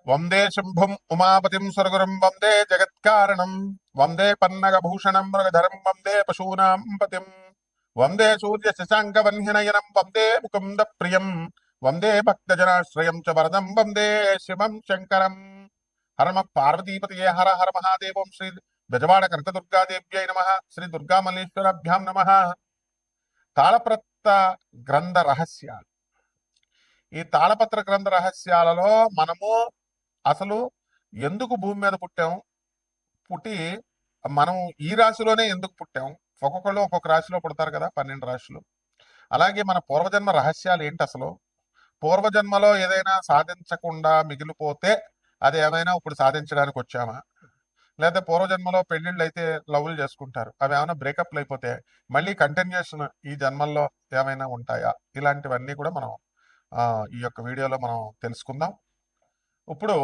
వందే శంభుం ఉమాపతిం స్వర్గురం వందే జగత్కారణం వందే పన్నగభూషణం మృగధరం వందే పశూనాం పతిం వందే సూర్య శశాంక వన్యనయనం వందే ముకుంద ప్రియం వందే భక్తజనాశ్రయం చ వరదం వందే శివం శంకరం. హరమ పార్వతీపతయే హర హర మహాదేవం. శ్రీ బెజవాడ కనకదుర్గాదేవ్యై నమ. శ్రీ దుర్గామల్లేశ్వరాభ్యాం నమ. తాళప్రత గ్రంథ రహస్యాలు. ఈ తాళపత్ర గ్రంథ రహస్యాలలో మనము అసలు ఎందుకు భూమి మీద పుట్టాం, పుట్టి మనం ఈ రాశిలోనే ఎందుకు పుట్టాం, ఒక్కొక్కళ్ళు ఒక్కొక్క రాశిలో పుడతారు కదా, 12 రాశులు. అలాగే మన పూర్వజన్మ రహస్యాలు ఏంటి, అసలు పూర్వజన్మలో ఏదైనా సాధించకుండా మిగిలిపోతే అది ఏమైనా ఇప్పుడు సాధించడానికి వచ్చామా, లేదా పూర్వజన్మలో పెళ్లిళ్ళు అయితే లవ్లు చేసుకుంటారు, అవి ఏమైనా బ్రేకప్లు అయిపోతే మళ్ళీ కంటిన్యూషన్ ఈ జన్మల్లో ఏమైనా ఉంటాయా, ఇలాంటివన్నీ కూడా మనం ఈ యొక్క వీడియోలో మనం తెలుసుకుందాం. ఇప్పుడు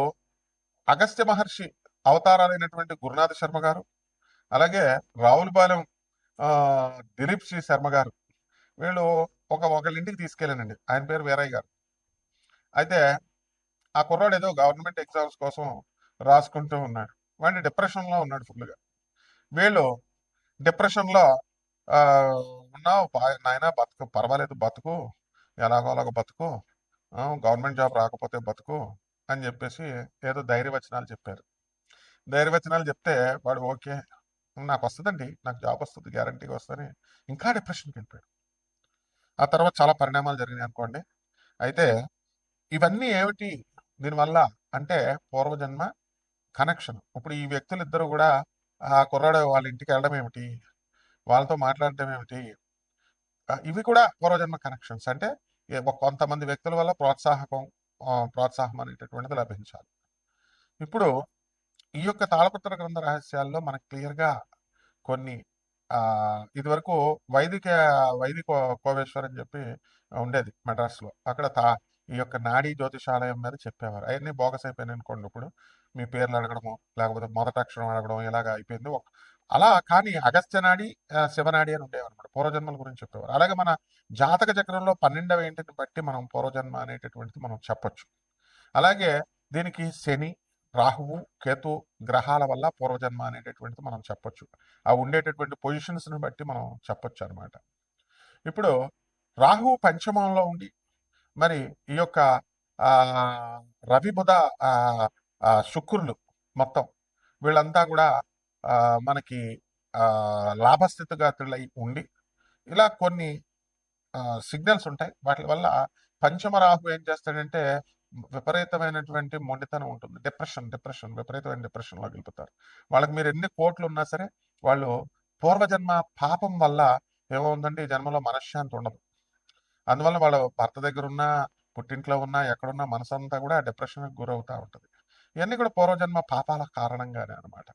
అగస్త్య మహర్షి అవతారాలైనటువంటి గురునాథ శర్మ గారు, అలాగే రావులపాలెం దిలీప్ శ్రీ శర్మ గారు, వీళ్ళు ఒకళ్ళ ఇంటికి తీసుకెళ్ళానండి. ఆయన పేరు వీరయ్య గారు. అయితే ఆ కుర్రాడు ఏదో గవర్నమెంట్ ఎగ్జామ్స్ కోసం రాసుకుంటూ ఉన్నాడు. వాడిని డిప్రెషన్లో ఉన్నాడు ఫుల్గా. వీళ్ళు డిప్రెషన్లో ఉన్నావు నాయన, బతుకు పర్వాలేదు, బతుకు ఎలాగో అలాగో బతుకు, గవర్నమెంట్ జాబ్ రాకపోతే బతుకు అని చెప్పేసి ఏదో ధైర్యవచనాలు చెప్పారు. ధైర్యవచనాలు చెప్తే వాడు ఓకే, నాకు వస్తుందండి, నాకు జాబ్ వస్తుంది, గ్యారంటీగా వస్తుందని ఇంకా డిప్రెషన్కి వెళ్ళిపోయాడు. ఆ తర్వాత చాలా పరిణామాలు జరిగినాయి అనుకోండి. అయితే ఇవన్నీ ఏమిటి దీనివల్ల అంటే పూర్వజన్మ కనెక్షన్. ఇప్పుడు ఈ వ్యక్తులు ఇద్దరు కూడా ఆ కుర్రాడు వాళ్ళ ఇంటికి వెళ్ళడం ఏమిటి, వాళ్ళతో మాట్లాడటం ఏమిటి, ఇవి కూడా పూర్వజన్మ కనెక్షన్స్. అంటే కొంతమంది వ్యక్తుల వల్ల ప్రోత్సాహం అనేటటువంటిది లభించాలి. ఇప్పుడు ఈ యొక్క తాళపత్ర గ్రంథ రహస్యాల్లో మనకు క్లియర్గా కొన్ని ఇదివరకు వైదిక కోవేశ్వర్ అని చెప్పి ఉండేది మెడ్రాస్లో. అక్కడ ఈ యొక్క నాడీ జ్యోతిషాలయం మీద చెప్పేవారు. అవన్నీ బోగస్ అయిపోయినాయి అనుకోండి. ఇప్పుడు మీ పేర్లు అడగడము, లేకపోతే మొదటి అక్షరం అడగడం, ఇలాగ అయిపోయింది. అలా కానీ అగస్త్య నాడి, శివనాడి అని ఉండేవారు అనమాట. పూర్వజన్మల గురించి చెప్పేవారు. అలాగే మన జాతక చక్రంలో 12వ ఇంటిని బట్టి మనం పూర్వజన్మ అనేటటువంటిది మనం చెప్పొచ్చు. అలాగే దీనికి శని, రాహువు, కేతు గ్రహాల వల్ల పూర్వజన్మ అనేటటువంటిది మనం చెప్పొచ్చు. ఆ ఉండేటటువంటి పొజిషన్స్ని బట్టి మనం చెప్పొచ్చు అనమాట. ఇప్పుడు రాహువు పంచమంలో ఉండి మరి ఈ యొక్క రవి, బుధ, శుక్రులు మొత్తం వీళ్ళంతా కూడా మనకి లాభస్థితిగతులై ఉండి ఇలా కొన్ని సిగ్నల్స్ ఉంటాయి. వాటి వల్ల పంచమ రాహు ఏం చేస్తాడంటే విపరీతమైనటువంటి మొండితనం ఉంటుంది. డిప్రెషన్ విపరీతమైన డిప్రెషన్లోకి వెళ్ళిపోతారు. వాళ్ళకి మీరు ఎన్ని కోట్లు ఉన్నా సరే వాళ్ళు పూర్వజన్మ పాపం వల్ల ఏమవుతుందంటే ఈ జన్మలో మనశ్శాంతి ఉండదు. అందువల్ల వాళ్ళ భర్త దగ్గర ఉన్నా, పుట్టింట్లో ఉన్నా, ఎక్కడున్నా మనసంతా కూడా డిప్రెషన్కి గురవుతూ ఉంటుంది. ఇవన్నీ కూడా పూర్వజన్మ పాపాల కారణంగానే అనమాట.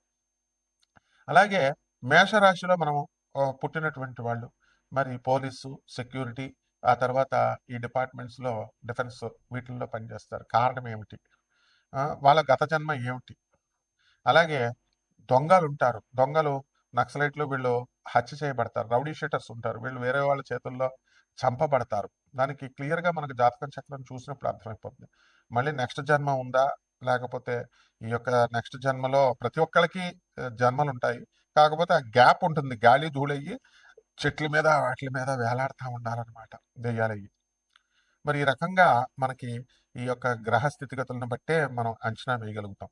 అలాగే మేషరాశిలో మనం పుట్టినటువంటి వాళ్ళు మరి పోలీసు, సెక్యూరిటీ, ఆ తర్వాత ఈ డిపార్ట్మెంట్స్లో, డిఫెన్స్ వీటిల్లో పనిచేస్తారు. కారణం ఏమిటి, వాళ్ళ గత జన్మ ఏమిటి. అలాగే దొంగలు ఉంటారు. దొంగలు, నక్సలైట్లు వీళ్ళు హత్య చేయబడతారు. రౌడీ షీటర్స్ ఉంటారు, వీళ్ళు వేరే వాళ్ళ చేతుల్లో చంపబడతారు. దానికి క్లియర్గా మనకు జాతకం చక్రం చూసినప్పుడు అర్థమైపోతుంది. మళ్ళీ నెక్స్ట్ జన్మ ఉందా, లేకపోతే ఈ యొక్క నెక్స్ట్ జన్మలో ప్రతి ఒక్కరికి జన్మలు ఉంటాయి. కాకపోతే ఆ గ్యాప్ ఉంటుంది, గాలి ధూళయ్యి చెట్ల మీద వాటి మీద వేలాడుతూ ఉండాలన్నమాట దెయ్యాలయ్యి. మరి ఈ రకంగా మనకి ఈ యొక్క గ్రహ స్థితిగతులను బట్టే మనం అంచనా వేయగలుగుతాం.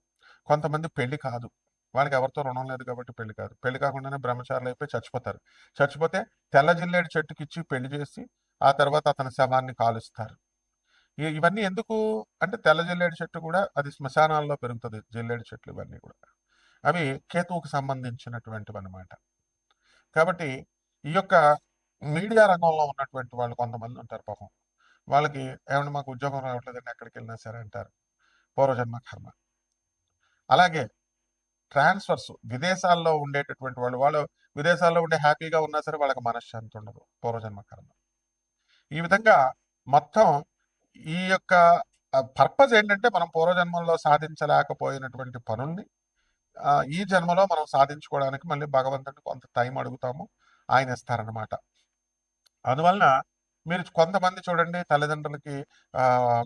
కొంతమంది పెళ్లి కాదు, వాళ్ళకి ఎవరితో రుణం లేదు కాబట్టి పెళ్లి కాదు. పెళ్లి కాకుండానే బ్రహ్మచారులు అయిపోయి చచ్చిపోతారు. చచ్చిపోతే తెల్ల జిల్లేడు చెట్టుకి ఇచ్చి పెళ్లి చేసి ఆ తర్వాత అతని శవాన్ని కాలుస్తారు. ఇవన్నీ ఎందుకు అంటే తెల్ల జిల్లేడు చెట్టు కూడా అది శ్మశానాల్లో పెరుగుతుంది. జిల్లేడు చెట్లు ఇవన్నీ కూడా అవి కేతువుకు సంబంధించినటువంటివి అనమాట. కాబట్టి ఈ యొక్క మీడియా రంగంలో ఉన్నటువంటి వాళ్ళు కొంతమంది ఉంటారు పాపం. వాళ్ళకి ఏమన్నా మాకు ఉద్యోగం రావట్లేదని ఎక్కడికి వెళ్ళినా సరే అంటారు, పూర్వజన్మ కర్మ. అలాగే ట్రాన్స్ఫర్స్, విదేశాల్లో ఉండేటటువంటి వాళ్ళు విదేశాల్లో ఉండే హ్యాపీగా ఉన్నా సరే వాళ్ళకి మనశ్శాంతి ఉండదు, పూర్వజన్మ కర్మ. ఈ విధంగా మొత్తం ఈ యొక్క పర్పస్ ఏంటంటే మనం పూర్వజన్మల్లో సాధించలేకపోయినటువంటి పనుల్ని ఈ జన్మలో మనం సాధించుకోవడానికి మళ్ళీ భగవంతుడిని కొంత టైం అడుగుతాము, ఆయన ఇస్తారనమాట. అందువలన మీరు కొంతమంది చూడండి తల్లిదండ్రులకి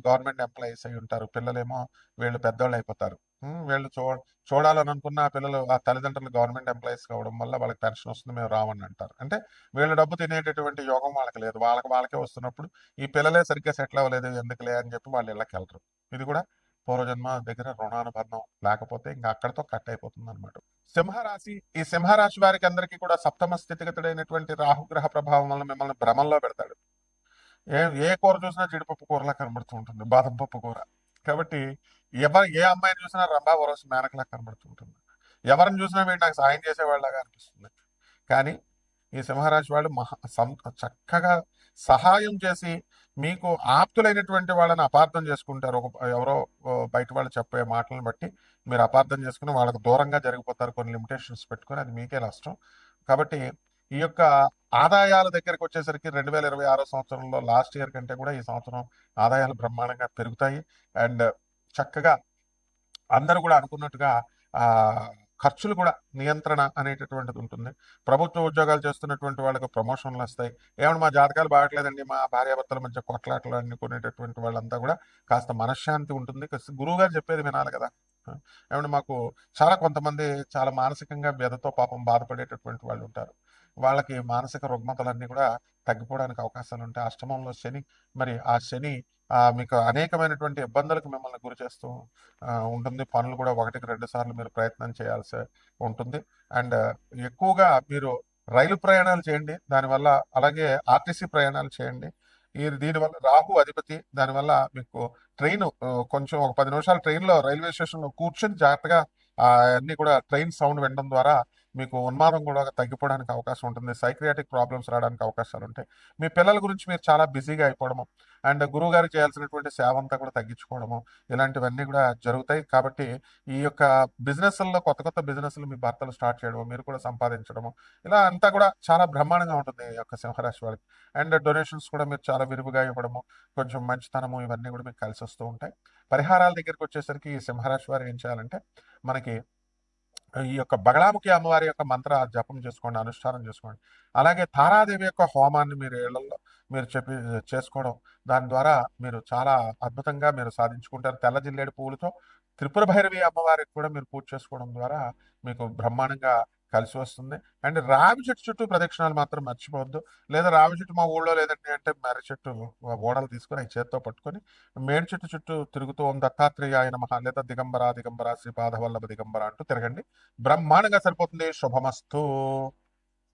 గవర్నమెంట్ ఎంప్లాయీస్ అయి ఉంటారు. పిల్లలేమో వీళ్ళు పెద్దోళ్ళు అయిపోతారు. వీళ్ళు చూడాలని అనుకున్న ఆ పిల్లలు ఆ తల్లిదండ్రులు గవర్నమెంట్ ఎంప్లాయీస్ కావడం వల్ల వాళ్ళకి పెన్షన్ వస్తుంది, మేము రామని అంటారు. అంటే వీళ్ళ డబ్బు తినేటటువంటి యోగం వాళ్ళకి లేదు. వాళ్ళకే వస్తున్నప్పుడు ఈ పిల్లలే సరిగ్గా సెటిల్ అవ్వలేదు ఎందుకులే అని చెప్పి వాళ్ళు ఇళ్ళకి వెళ్తారు. ఇది కూడా పూర్వజన్మ దగ్గర రుణానుబంధం లేకపోతే ఇంకా అక్కడితో కట్ అయిపోతుంది అనమాట. సింహరాశి, ఈ సింహరాశి వారికి అందరికీ కూడా సప్తమ స్థితిగతుడైనటువంటి రాహుగ్రహ ప్రభావం వల్ల మిమ్మల్ని భ్రమంలో పెడతాడు. ఏ కూర చూసినా జీడిపప్పు కూరలా కనబడుతూ ఉంటుంది, బాదం పప్పు కూర. కాబట్టి ఏ అమ్మాయిని చూసినా రంభా వరస మేనకలా కనబడుతూ ఉంటుంది. ఎవరిని చూసినా వీడు నాకు సాయం చేసేవాళ్ళగా అనిపిస్తుంది. కానీ ఈ సింహరాశి వాళ్ళు చక్కగా సహాయం చేసి మీకు ఆప్తులైనటువంటి వాళ్ళని అపార్థం చేసుకుంటారు. ఎవరో బయట వాళ్ళు చెప్పే మాటలను బట్టి మీరు అపార్థం చేసుకుని వాళ్ళకు దూరంగా జరిగిపోతారు, కొన్ని లిమిటేషన్స్ పెట్టుకొని. అది మీకే నష్టం. కాబట్టి ఈ యొక్క ఆదాయాల దగ్గరికి వచ్చేసరికి 2026 సంవత్సరంలో లాస్ట్ ఇయర్ కంటే కూడా ఈ సంవత్సరం ఆదాయాలు బ్రహ్మాండంగా పెరుగుతాయి. అండ్ చక్కగా అందరూ కూడా అనుకున్నట్టుగా ఆ ఖర్చులు కూడా నియంత్రణ అనేటటువంటిది ఉంటుంది. ప్రభుత్వ ఉద్యోగాలు చేస్తున్నటువంటి వాళ్ళకి ప్రమోషన్లు వస్తాయి. ఏమన్నా మా జాతకాలు బాగట్లేదండి, మా భార్యాభర్తల మధ్య కొట్లాటలు అనుకునేటటువంటి వాళ్ళంతా కూడా కాస్త మనశ్శాంతి ఉంటుంది. గురువు గారు చెప్పేది వినాలి కదా. ఏమన్నా మాకు కొంతమంది చాలా మానసికంగా వ్యధతో పాపం బాధపడేటటువంటి వాళ్ళు ఉంటారు. వాళ్ళకి మానసిక రుగ్మతలన్నీ కూడా తగ్గిపోవడానికి అవకాశాలు ఉంటాయి. అష్టమంలో శని, మరి ఆ శని మీకు అనేకమైనటువంటి ఇబ్బందులకు మిమ్మల్ని గురి చేస్తూ ఉంటుంది. పనులు కూడా 1-2 సార్లు మీరు ప్రయత్నం చేయాల్సి ఉంటుంది. అండ్ ఎక్కువగా మీరు రైలు ప్రయాణాలు చేయండి దానివల్ల, అలాగే ఆర్టీసీ ప్రయాణాలు చేయండి. దీనివల్ల రాహు అధిపతి, దానివల్ల మీకు ట్రైన్ కొంచెం ఒక 10 నిమిషాలు ట్రైన్లో రైల్వే స్టేషన్లో కూర్చొని జాగ్రత్తగా అన్ని కూడా ట్రైన్ సౌండ్ వినడం ద్వారా మీకు ఉన్మాదం కూడా తగ్గిపోవడానికి అవకాశం ఉంటుంది. సైక్రియాటిక్ ప్రాబ్లమ్స్ రావడానికి అవకాశాలు ఉంటాయి. మీ పిల్లల గురించి మీరు చాలా బిజీగా అయిపోవడము, అండ్ గురువు గారికి చేయాల్సినటువంటి సేవ అంతా కూడా తగ్గించుకోవడము, ఇలాంటివన్నీ కూడా జరుగుతాయి. కాబట్టి ఈ యొక్క బిజినెస్ల్లో కొత్త బిజినెస్లు మీ భర్తలు స్టార్ట్ చేయడము, మీరు కూడా సంపాదించడము, ఇలా అంతా కూడా చాలా బ్రహ్మాండంగా ఉంటుంది ఈ యొక్క సింహరాశి వాళ్ళకి. అండ్ డొనేషన్స్ కూడా మీరు చాలా విరివిగా ఇవ్వడము, కొంచెం మంచితనము, ఇవన్నీ కూడా మీకు కలిసి వస్తూ ఉంటాయి. పరిహారాల దగ్గరికి వచ్చేసరికి ఈ సింహరాశి వారు ఏం చేయాలంటే, మనకి ఈ యొక్క బగళాముఖి అమ్మవారి యొక్క మంత్ర జపం చేసుకోండి, అనుష్ఠానం చేసుకోండి. అలాగే తారాదేవి యొక్క హోమాన్ని మీరు ఇళ్లలో మీరు చేసుకోవడం, దాని ద్వారా మీరు చాలా అద్భుతంగా మీరు సాధించుకుంటారు. తెల్ల జిల్లేడు పువ్వులతో త్రిపుర భైరవి అమ్మవారికి కూడా మీరు పూజ చేసుకోవడం ద్వారా మీకు బ్రహ్మాండంగా కలిసి వస్తుంది. అండ్ రావి చెట్టు చుట్టూ ప్రదక్షిణాలు మాత్రం మర్చిపోవద్దు. లేదా రావి చెట్టు మా ఊళ్ళో లేదండి అంటే మర్రి చెట్టు ఓడలు తీసుకొని అవి చేత్తో పట్టుకొని మేడి చెట్టు చుట్టూ తిరుగుతూ ఓం దత్తాత్రేయాయ నమః లేదా దిగంబర దిగంబర శ్రీపాద వల్లభ దిగంబర అంటూ తిరగండి. బ్రహ్మాండంగా సరిపోతుంది. శుభమస్తు.